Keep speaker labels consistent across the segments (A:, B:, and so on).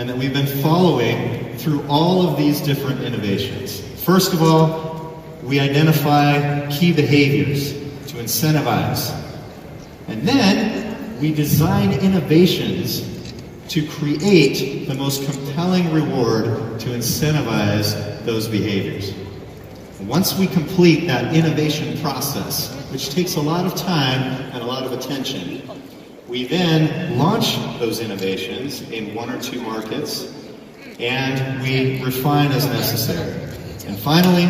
A: and that we've been following through all of these different innovations. First of all, we identify key behaviors to incentivize. And then we design innovations to create the most compelling reward to incentivize those behaviors. Once we complete that innovation process, which takes a lot of time and a lot of attention, we then launch those innovations in 1 or 2 markets, and we refine as necessary. And finally,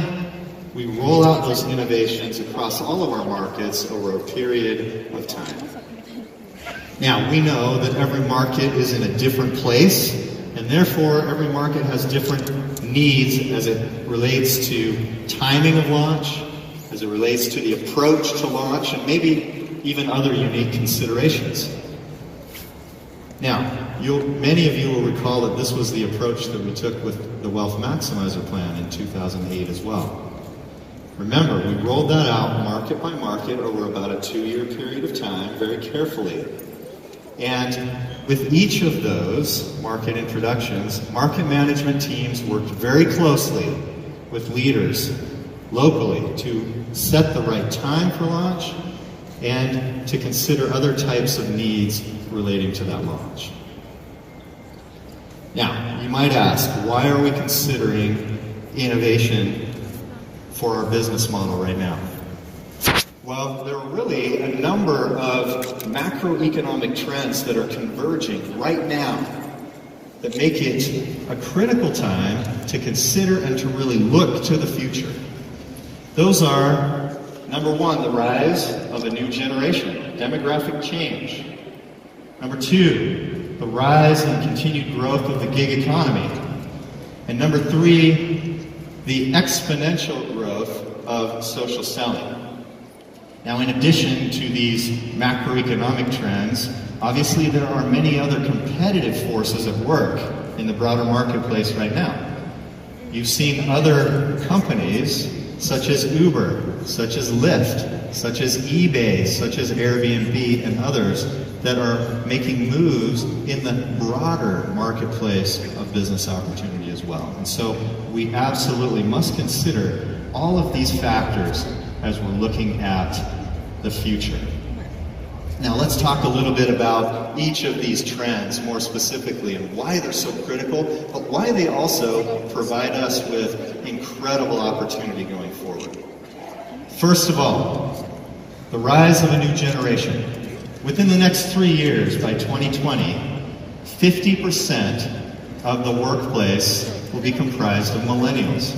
A: we roll out those innovations across all of our markets over a period of time. Now, we know that every market is in a different place, and therefore every market has different needs as it relates to timing of launch, as it relates to the approach to launch, and maybe even other unique considerations. Now, many of you will recall that this was the approach that we took with the Wealth Maximizer plan in 2008 as well. Remember, we rolled that out market by market over about a 2-year period of time, very carefully. And with each of those market introductions, market management teams worked very closely with leaders locally to set the right time for launch and to consider other types of needs relating to that launch. Now, you might ask, why are we considering innovation for our business model right now? Well, there are really a number of macroeconomic trends that are converging right now that make it a critical time to consider and to really look to the future. Those are, number 1, the rise of a new generation, demographic change. Number 2, the rise and continued growth of the gig economy. And number 3, the exponential growth of social selling. Now, in addition to these macroeconomic trends, obviously there are many other competitive forces at work in the broader marketplace right now. You've seen other companies such as Uber, such as Lyft, such as eBay, such as Airbnb, and others that are making moves in the broader marketplace of business opportunity as well. And so we absolutely must consider all of these factors as we're looking at the future. Now let's talk a little bit about each of these trends more specifically and why they're so critical, but why they also provide us with incredible opportunity going forward. First of all, the rise of a new generation. Within the next 3 years, by 2020, 50% of the workplace will be comprised of millennials.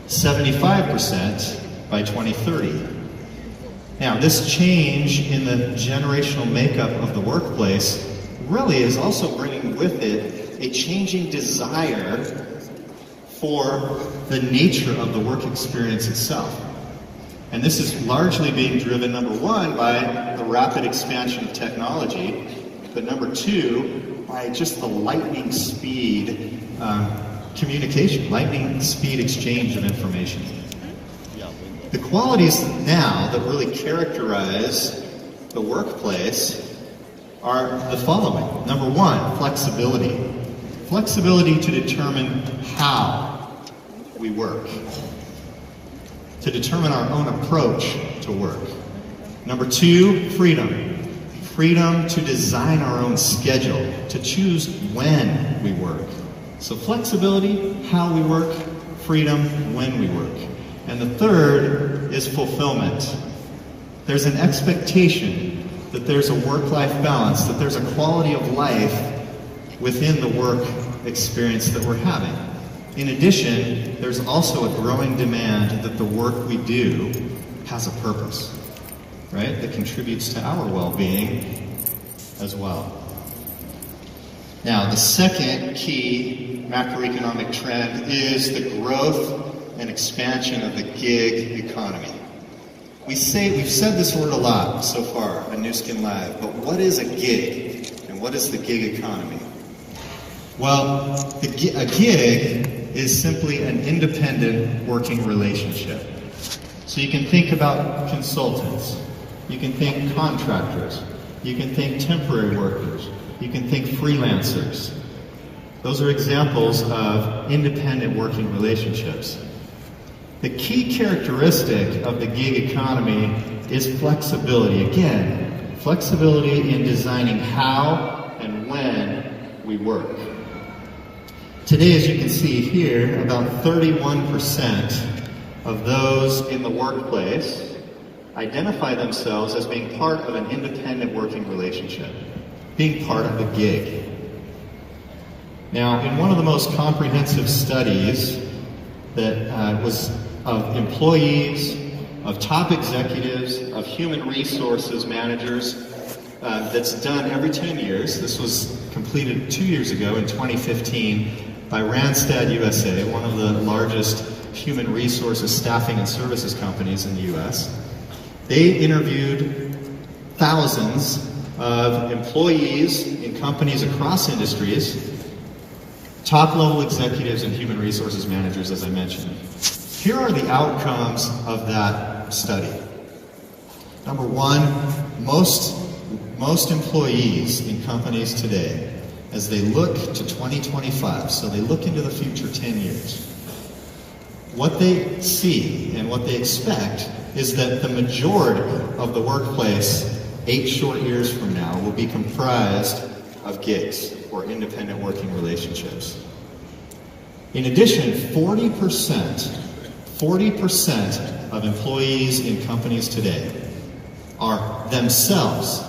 A: 75% by 2030. Now, this change in the generational makeup of the workplace really is also bringing with it a changing desire for the nature of the work experience itself. And this is largely being driven, number 1, by the rapid expansion of technology, but number 2, by just the lightning speed communication, lightning speed exchange of information. The qualities now that really characterize the workplace are the following. Number 1, flexibility. Flexibility to determine how we work, to determine our own approach to work. Number 2, freedom. Freedom to design our own schedule, to choose when we work. So flexibility, how we work, freedom, when we work. And the third is fulfillment. There's an expectation that there's a work-life balance, that there's a quality of life within the work experience that we're having. In addition, there's also a growing demand that the work we do has a purpose, right? That contributes to our well-being as well. Now, the second key macroeconomic trend is the growth and expansion of the gig economy. We've said this word a lot so far on Nu Skin Live, but what is a gig and what is the gig economy? Well, a gig is simply an independent working relationship. So you can think about consultants, you can think contractors, you can think temporary workers, you can think freelancers. Those are examples of independent working relationships. The key characteristic of the gig economy is flexibility. Again, flexibility in designing how and when we work. Today, as you can see here, about 31% of those in the workplace identify themselves as being part of an independent working relationship, being part of a gig. Now, in one of the most comprehensive studies that was of employees, of top executives, of human resources managers, that's done every 10 years. This was completed 2 years ago in 2015 by Randstad USA, one of the largest human resources staffing and services companies in the US. They interviewed thousands of employees in companies across industries, top-level executives and human resources managers, as I mentioned. Here are the outcomes of that study. Number one, most employees in companies today, as they look to 2025, so they look into the future 10 years, what they see and what they expect is that the majority of the workplace 8 short years from now will be comprised of gigs or independent working relationships. In addition, 40% of employees in companies today are themselves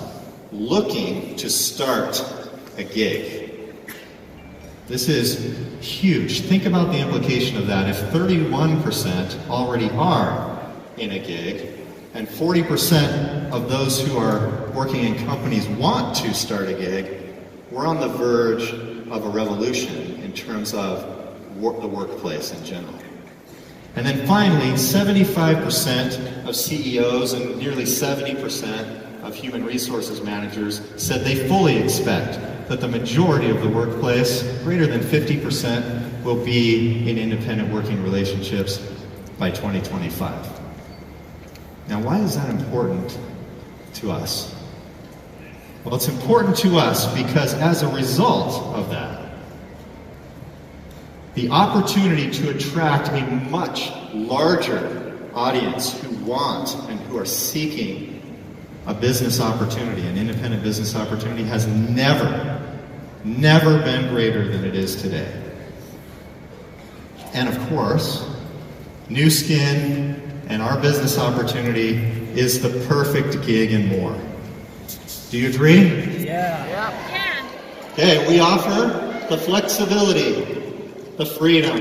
A: looking to start a gig. This is huge. Think about the implication of that. If 31% already are in a gig, and 40% of those who are working in companies want to start a gig, we're on the verge of a revolution in terms of the workplace in general. And then finally, 75% of CEOs and nearly 70% of human resources managers said they fully expect that the majority of the workplace, greater than 50%, will be in independent working relationships by 2025. Now, why is that important to us? Well, it's important to us because as a result of that, the opportunity to attract a much larger audience who want and who are seeking a business opportunity, an independent business opportunity, has never been greater than it is today. And of course, Nu Skin and our business opportunity is the perfect gig and more. Do you agree?
B: Yeah.
A: Okay, we offer the flexibility, the freedom,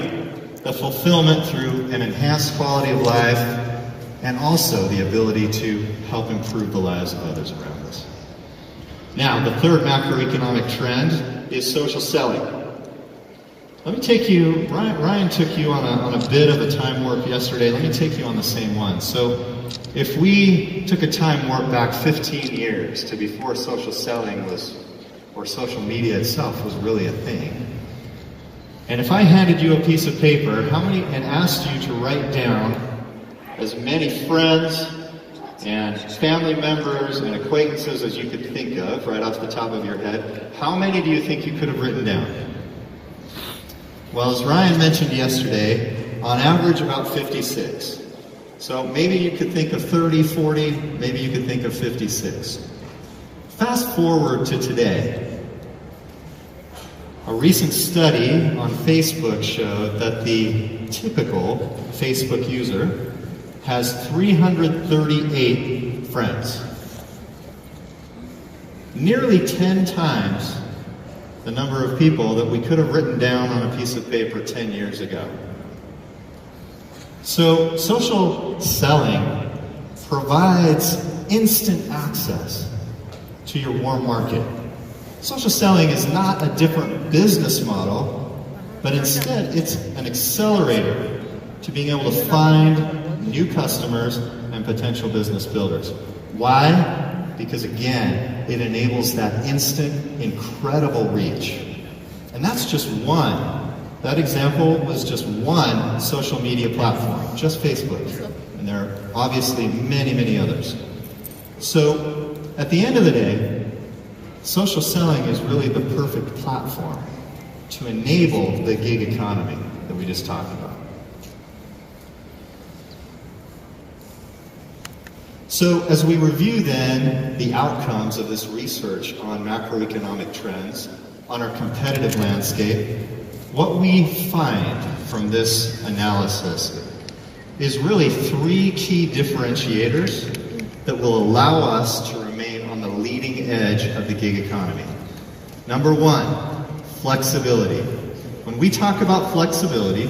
A: the fulfillment through an enhanced quality of life, and also the ability to help improve the lives of others around us. Now, the third macroeconomic trend is social selling. Let me take you, Ryan took you on a bit of a time warp yesterday. Let me take you on the same one. So if we took a time warp back 15 years to before social selling was, or social media itself was really a thing, and if I handed you a piece of paper, and asked you to write down as many friends and family members and acquaintances as you could think of right off the top of your head, how many do you think you could have written down? Well, as Ryan mentioned yesterday, on average about 56. So maybe you could think of 30, 40, maybe you could think of 56. Fast forward to today. A recent study on Facebook showed that the typical Facebook user has 338 friends. Nearly 10 times the number of people that we could have written down on a piece of paper 10 years ago. So social selling provides instant access to your warm market. Social selling is not a different business model, but instead it's an accelerator to being able to find new customers and potential business builders. Why? Because again, it enables that instant, incredible reach. And that's just one. That example was just one social media platform, just Facebook. And there are obviously many, many others. So at the end of the day, social selling is really the perfect platform to enable the gig economy that we just talked about. So as we review then the outcomes of this research on macroeconomic trends, on our competitive landscape, what we find from this analysis is really three key differentiators that will allow us to remain on the leading edge of the gig economy. Number one, flexibility. When we talk about flexibility,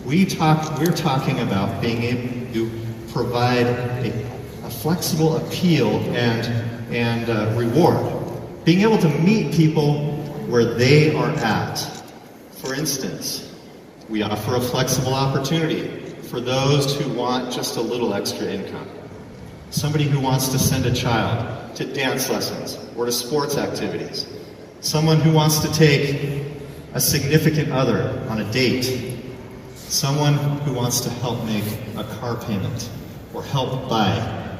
A: we're talking about being able to provide a flexible appeal and reward. Being able to meet people where they are at. For instance, we offer a flexible opportunity for those who want just a little extra income. Somebody who wants to send a child to dance lessons or to sports activities. Someone who wants to take a significant other on a date. Someone who wants to help make a car payment or help buy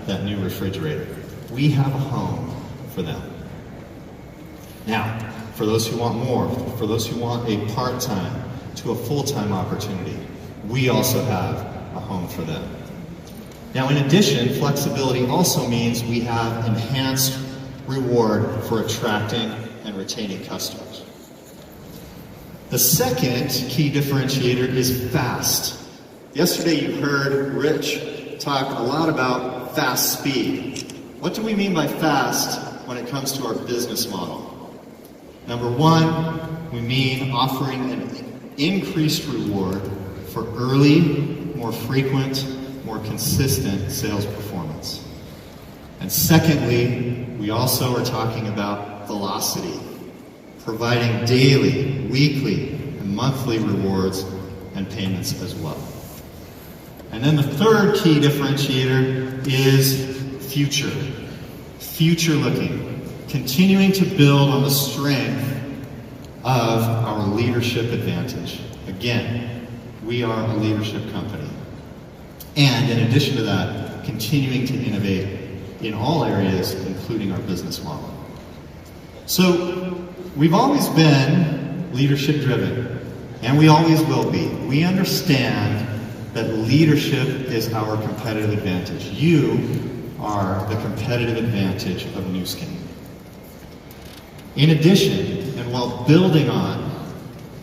A: that new refrigerator. We have a home for them. Now, for those who want more, for those who want a part-time to a full-time opportunity, we also have a home for them. Now, in addition, flexibility also means we have enhanced reward for attracting and retaining customers. The second key differentiator is fast. Yesterday you heard Rich talk a lot about fast speed. What do we mean by fast when it comes to our business model? Number one, we mean offering an increased reward for early, more frequent, more consistent sales performance. And secondly, we also are talking about velocity, providing daily, weekly, and monthly rewards and payments as well. And then the third key differentiator is future. Future looking. Continuing to build on the strength of our leadership advantage. Again, we are a leadership company. And in addition to that, continuing to innovate in all areas, including our business model. So, we've always been leadership driven, and we always will be. We understand that leadership is our competitive advantage. You are the competitive advantage of Nu Skin. In addition, and while building on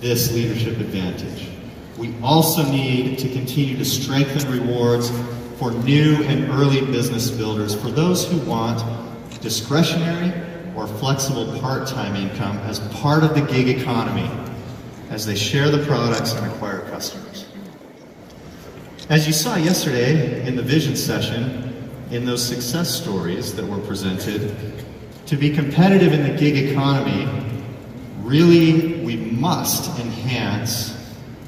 A: this leadership advantage, we also need to continue to strengthen rewards for new and early business builders, for those who want discretionary or flexible part-time income as part of the gig economy as they share the products and acquire customers. As you saw yesterday in the vision session, in those success stories that were presented, to be competitive in the gig economy, really we must enhance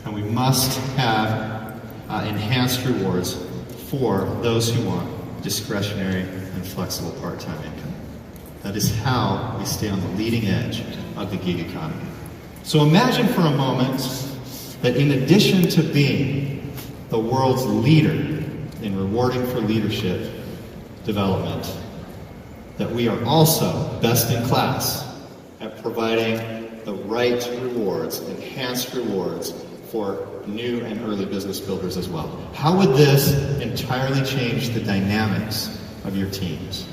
A: and we must have enhanced rewards for those who want discretionary and flexible part-time income. That is how we stay on the leading edge of the gig economy. So imagine for a moment that in addition to being the world's leader in rewarding for leadership development, that we are also best in class at providing the right rewards, enhanced rewards for new and early business builders as well. How would this entirely change the dynamics of your teams?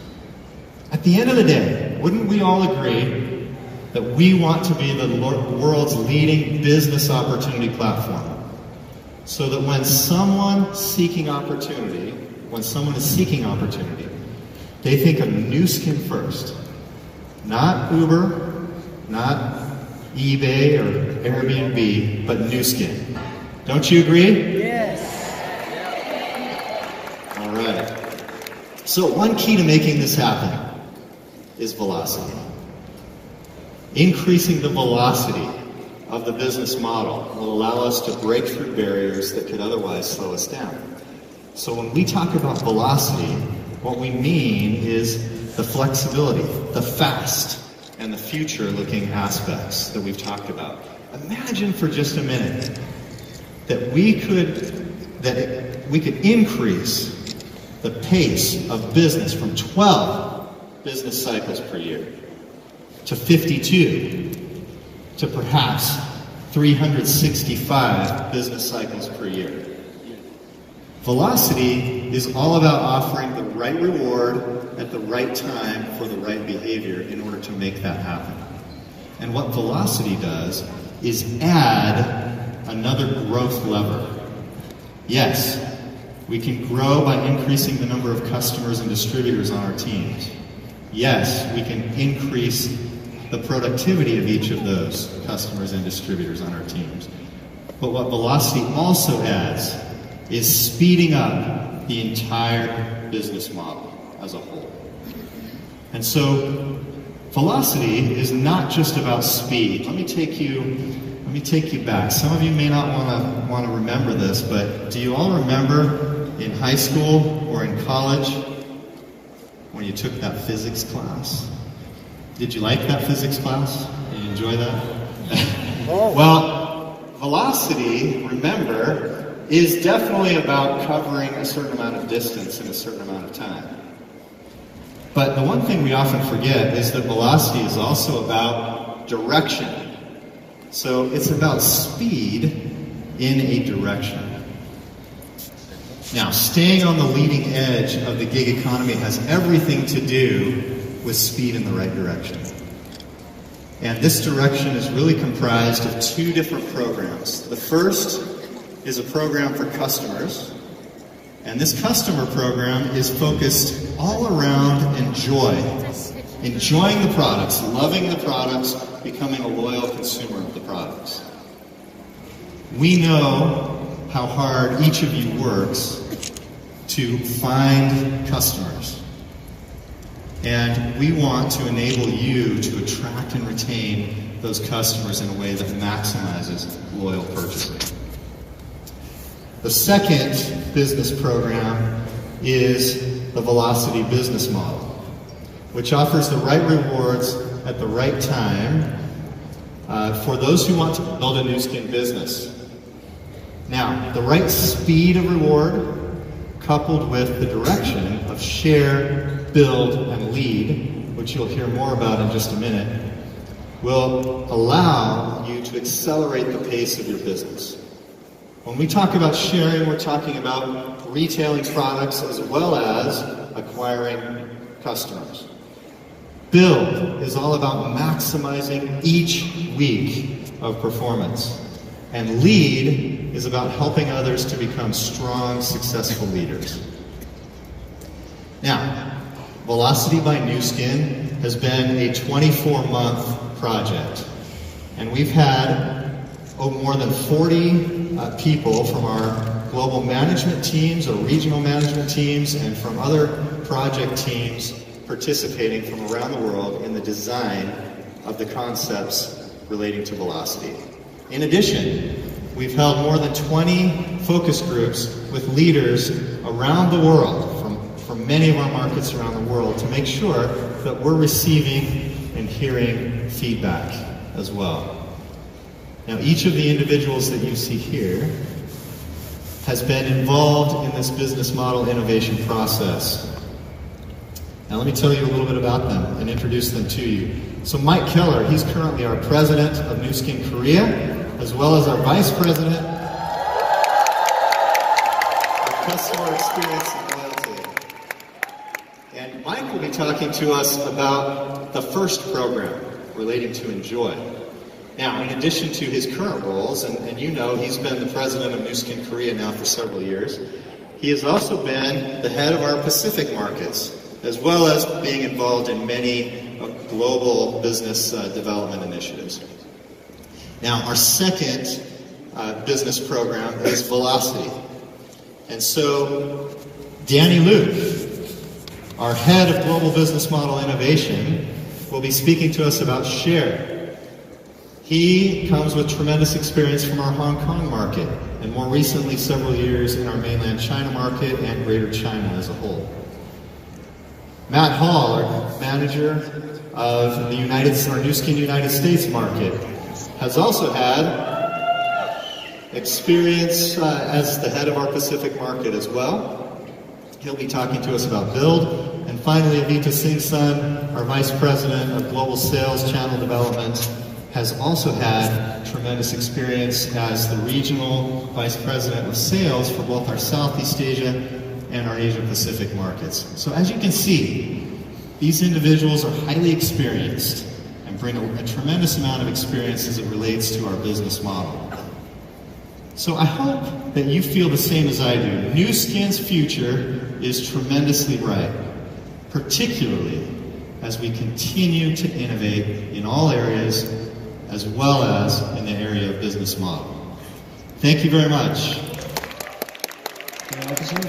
A: At the end of the day, wouldn't we all agree that we want to be the world's leading business opportunity platform? So that when someone is seeking opportunity, they think of Nu Skin first. Not Uber, not eBay or Airbnb, but Nu Skin. Don't you agree?
B: Yes.
A: All right. So one key to making this happen is velocity. Increasing the velocity of the business model will allow us to break through barriers that could otherwise slow us down. So when we talk about velocity, what we mean is the flexibility, the fast, and the future-looking aspects that we've talked about. Imagine for just a minute that we could increase the pace of business from 12 business cycles per year to 52 to perhaps 365 business cycles per year. Velocity is all about offering the right reward at the right time for the right behavior in order to make that happen. And what velocity does is add another growth lever. Yes, we can grow by increasing the number of customers and distributors on our teams. Yes, we can increase the productivity of each of those customers and distributors on our teams. But what velocity also adds is speeding up the entire business model as a whole. And so velocity is not just about speed. Let me take you back. Some of you may not want to remember this, but do you all remember in high school or in college when you took that physics class? Did you like that physics class? Did you enjoy that? Well, velocity, remember, is definitely about covering a certain amount of distance in a certain amount of time. But the one thing we often forget is that velocity is also about direction. So it's about speed in a direction. Now, staying on the leading edge of the gig economy has everything to do with speed in the right direction. And this direction is really comprised of two different programs. The first is a program for customers, and this customer program is focused all around enjoying the products, loving the products, becoming a loyal consumer of the products. We know how hard each of you works to find customers, and we want to enable you to attract and retain those customers in a way that maximizes loyal purchasing. The second business program is the Velocity business model, which offers the right rewards at the right time for those who want to build a Nu Skin business. Now, the right speed of reward coupled with the direction of share, build, and lead, which you'll hear more about in just a minute, will allow you to accelerate the pace of your business. When we talk about sharing, we're talking about retailing products as well as acquiring customers. Build is all about maximizing each week of performance. And lead is about helping others to become strong, successful leaders. Now, Velocity by Nu Skin has been a 24-month project. And we've had more than 40 people from our global management teams or regional management teams and from other project teams participating from around the world in the design of the concepts relating to velocity. In addition, we've held more than 20 focus groups with leaders around the world from many of our markets around the world to make sure that we're receiving and hearing feedback as well. Now, each of the individuals that you see here has been involved in this business model innovation process. Now, let me tell you a little bit about them and introduce them to you. So Mike Keller, he's currently our president of Nu Skin Korea, as well as our vice president of customer experience and loyalty. And Mike will be talking to us about the first program relating to Enjoy. Now, in addition to his current roles, and you know he's been the president of Nu Skin Korea now for several years, he has also been the head of our Pacific markets, as well as being involved in many global business development initiatives. Now, our second business program is Velocity. And so, Danny Luke, our head of Global Business Model Innovation, will be speaking to us about Share. He comes with tremendous experience from our Hong Kong market, and more recently, several years in our mainland China market and Greater China as a whole. Matt Hall, our manager of the Nu Skin United States market, has also had experience as the head of our Pacific market as well. He'll be talking to us about Build. And finally, Avita Singh Sun, our vice president of global sales channel development, has also had tremendous experience as the regional vice president of sales for both our Southeast Asia and our Asia Pacific markets. So as you can see, these individuals are highly experienced and bring a tremendous amount of experience as it relates to our business model. So I hope that you feel the same as I do. Nu Skin's future is tremendously bright, particularly as we continue to innovate in all areas as well as in the area of business model. Thank you very much.
B: 私も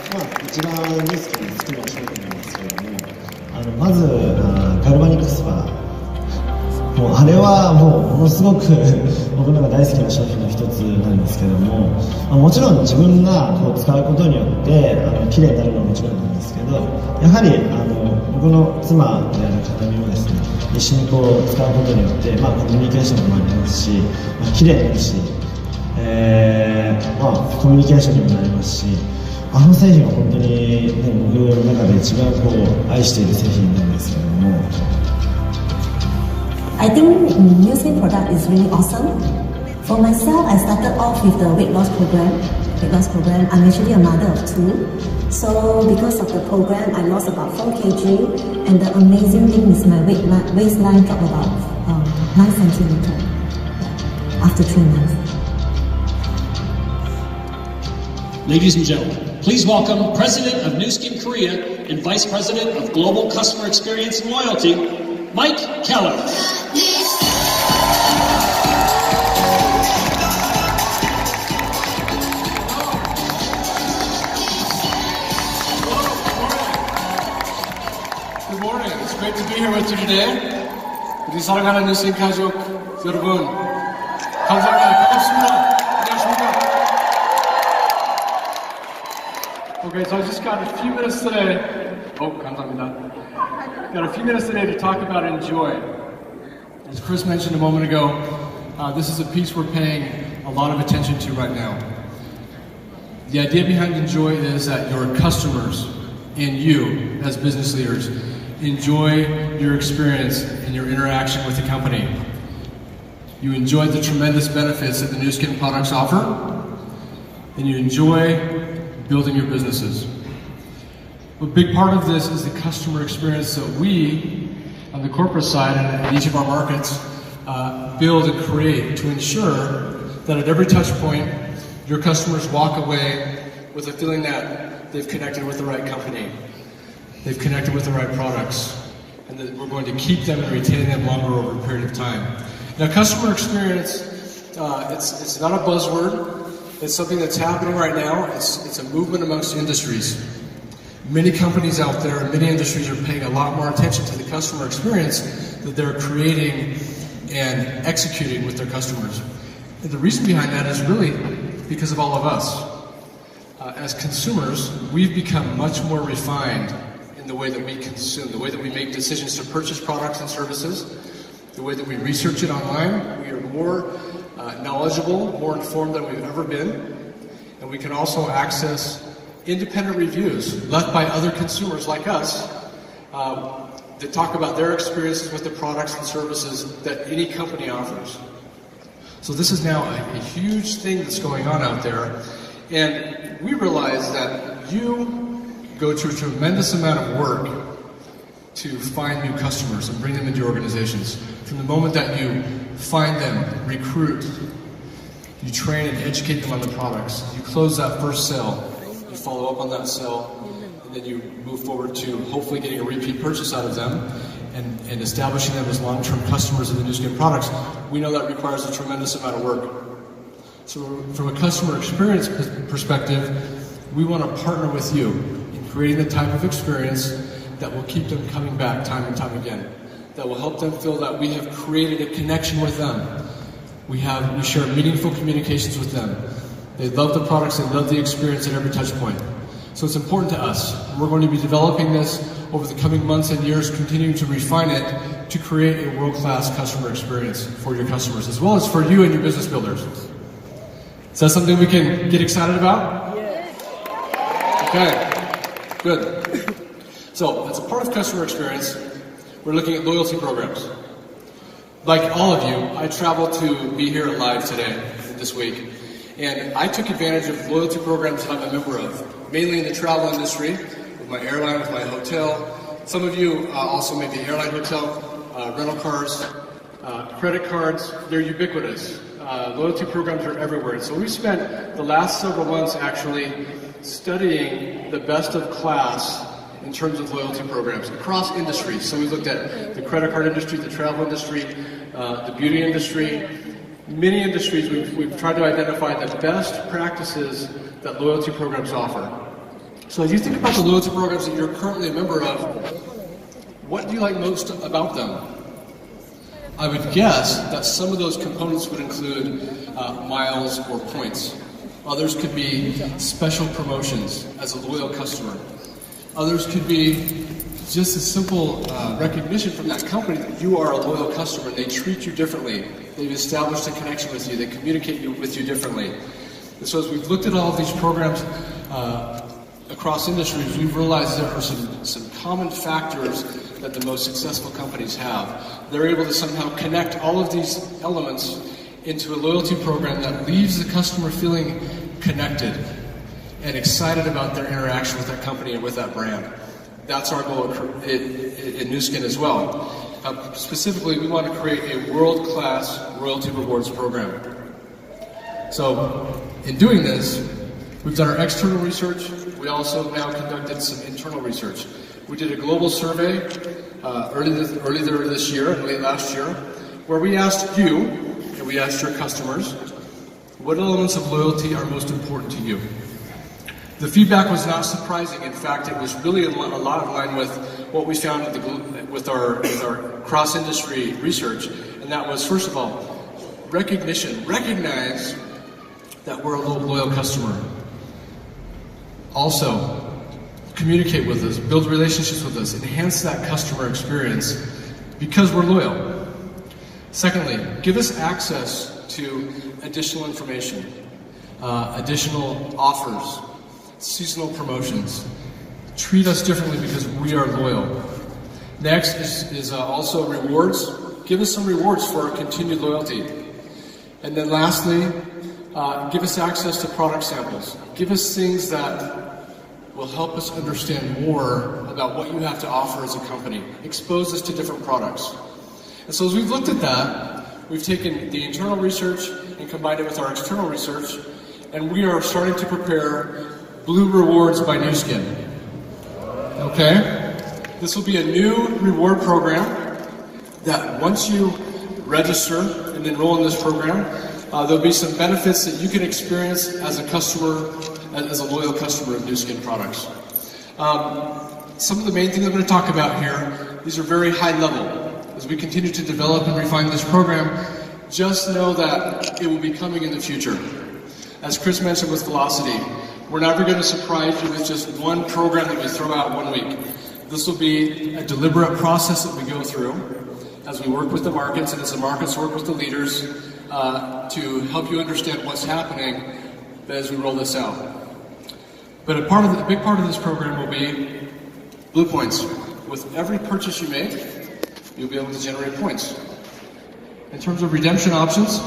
B: 一番リスクに好きな商品なんですけれども、まずガルバニクスはもうあれはものすごく僕のが大好きな商品の一つなんですけども、もちろん自分が使うことによって綺麗になるのはもちろんなんですけど、やはり僕の妻である方にもですね、一緒に使うことによって、コミュニケーションもありますし、綺麗になるし、コミュニケーションにもなりますし、あの製品は本当に、僕の中で一番愛している製品なんですけれども。
C: I think Nu Skin product is really awesome. For myself, I started off with the weight loss program. I'm actually a mother of two. So because of the program, I lost about 4 kg. And the amazing thing is my waistline dropped about 9 centimeters after 3 months.
D: Ladies and gentlemen, please welcome President of Nu Skin Korea and Vice President of Global Customer Experience and Loyalty, Mike Keller.
E: Good morning. It's great to be here with you today. 우리 사랑하는 Nu Skin 가족 여러분, 감사합니다. 반갑습니다. 안녕하십니까? Okay, so I just got a few minutes today. 감사합니다. Got a few minutes today to talk about Enjoy. As Chris mentioned a moment ago, this is a piece we're paying a lot of attention to right now. The idea behind Enjoy is that your customers and you, as business leaders, enjoy your experience and your interaction with the company. You enjoy the tremendous benefits that the Nu Skin products offer, and you enjoy building your businesses. A big part of this is the customer experience that we, on the corporate side and at each of our markets, build and create to ensure that at every touch point, your customers walk away with a feeling that they've connected with the right company, they've connected with the right products, and that we're going to keep them and retain them longer over a period of time. Now, customer experience, it's not a buzzword. It's something that's happening right now. It's a movement amongst industries. Many companies out there and many industries are paying a lot more attention to the customer experience that they're creating and executing with their customers. And the reason behind that is really because of all of us. As consumers, we've become much more refined in the way that we consume, the way that we make decisions to purchase products and services, the way that we research it online. We are more knowledgeable, more informed than we've ever been, and we can also access independent reviews left by other consumers like us that talk about their experiences with the products and services that any company offers. So this is now a huge thing that's going on out there, and we realize that you go through a tremendous amount of work to find new customers and bring them into your organizations. From the moment that you find them, recruit, you train and educate them on the products, you close that first sale, you follow up on that sale, and then you move forward to hopefully getting a repeat purchase out of them and establishing them as long-term customers of the Nu Skin products. We know that requires a tremendous amount of work. So from a customer experience perspective, we want to partner with you in creating the type of experience that will keep them coming back time and time again, that will help them feel that we have created a connection with them. We share meaningful communications with them. They love the products, they love the experience at every touch point. So it's important to us. We're going to be developing this over the coming months and years, continuing to refine it to create a world-class customer experience for your customers, as well as for you and your business builders. Is that something we can get excited about? Yes. Okay, good. So, as a part of customer experience, we're looking at loyalty programs. Like all of you, I traveled to be here live today, this week, and I took advantage of loyalty programs that I'm a member of, mainly in the travel industry, with my airline, with my hotel. Some of you also maybe airline, hotel, rental cars, credit cards, they're ubiquitous. Loyalty programs are everywhere. So we spent the last several months actually studying the best of class in terms of loyalty programs across industries. So we looked at the credit card industry, the travel industry, the beauty industry. Many industries we've tried to identify the best practices that loyalty programs offer. So as you think about the loyalty programs that you're currently a member of, what do you like most about them? I would guess that some of those components would include miles or points. Others could be special promotions as a loyal customer. Others could be just a simple recognition from that company that you are a loyal customer. They treat you differently. They've established a connection with you. They communicate with you differently. And so as we've looked at all of these programs across industries, we've realized there are some common factors that the most successful companies have. They're able to somehow connect all of these elements into a loyalty program that leaves the customer feeling connected and excited about their interaction with that company and with that brand. That's our goal in Nu Skin as well. Specifically, we want to create a world-class loyalty rewards program. So, in doing this, we've done our external research. We also now conducted some internal research. We did a global survey earlier this year and late last year, where we asked you, and we asked your customers, what elements of loyalty are most important to you? The feedback was not surprising. In fact, it was really a lot in line with what we found with our cross-industry research, and that was, first of all, recognition. Recognize that we're a loyal customer. Also, communicate with us, build relationships with us, enhance that customer experience because we're loyal. Secondly, give us access to additional information, additional offers, seasonal promotions. Treat us differently because we are loyal. Next is also rewards. Give us some rewards for our continued loyalty. And then lastly, give us access to product samples. Give us things that will help us understand more about what you have to offer as a company. Expose us to different products. And so as we've looked at that, we've taken the internal research and combined it with our external research, and we are starting to prepare Blue Rewards by Nu Skin. Okay? This will be a new reward program that once you register and enroll in this program, there'll be some benefits that you can experience as a customer, as a loyal customer of Nu Skin products. Some of the main things I'm going to talk about here, these are very high level. As we continue to develop and refine this program, just know that it will be coming in the future. As Chris mentioned with Velocity, we're never going to surprise you with just one program that we throw out one week. This will be a deliberate process that we go through as we work with the markets and as the markets work with the leaders to help you understand what's happening as we roll this out. But a big part of this program will be Blue Points. With every purchase you make, you'll be able to generate points. In terms of redemption options,